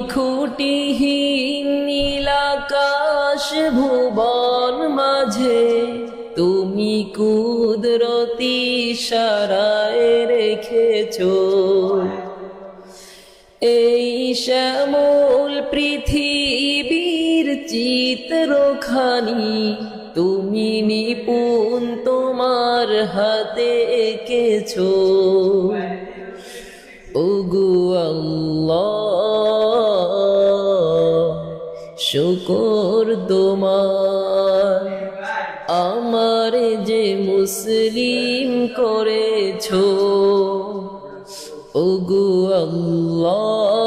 খুঁটিহীন নীলাকাশ ভুবন মাঝে তুমি কুদরতি ইশারায় রেখেছো এই শ্যামল পৃথিবীর চিত্রখানি তুমি নিপুণ তোমার হাতে এঁকেছো ওগো আল্লাহ শুকর তোমার আমার যে মুসলিম করেছো ওগো আল্লাহ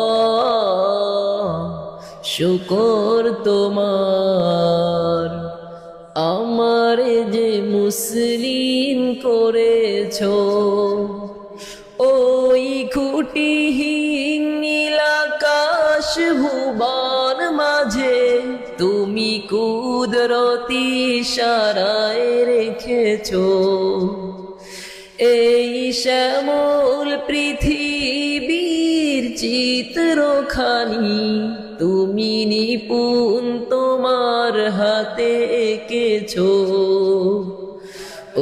শুকর তোমার আমার যে মুসলিম করেছো ওই খুঁটিহীন নীলাকাশ ভুবন মাঝে তুমি কুদরতি ইশারায় রেখেছো এই শ্যামল পৃথিবীর চিত্রখানি তুমি নিপুণ তোমার হাতে এঁকেছো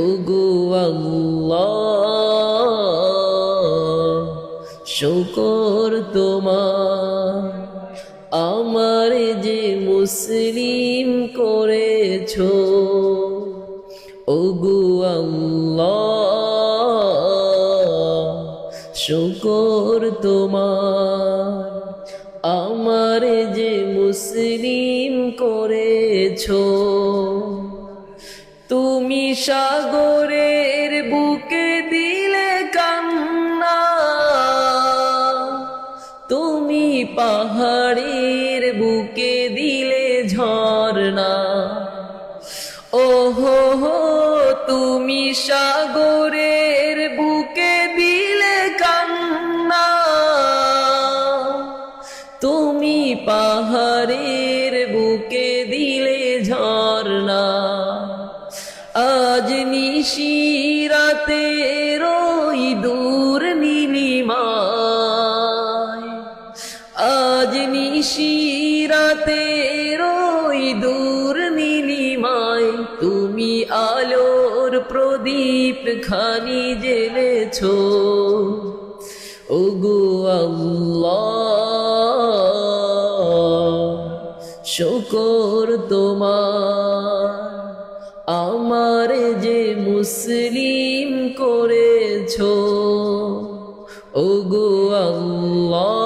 ওগো আল্লাহ শুকর তোমার আমার যে মুসলিম করেছো ওগো আল্লাহ শুকর তোমার আমার যে মুসলিম করেছো তুমি সাগরের বুকে দিলে কান্না তুমি পাহাড়ের বুকে দিলে ঝর্ণা ওহো হো তুমি সাগরের বুকে দিলে কান্না তুমি পাহাড়ের বুকে দিলে ঝর্ণা আজ নিশিরাতে রই দূর নীলিমায় আজ নিশিরাতে রই দূর নীলিমায় তুমি আলোর প্রদীপ খানি জ্বেলেছো ওগো আল্লাহ শুকর তোমার আমার যে মুসলিম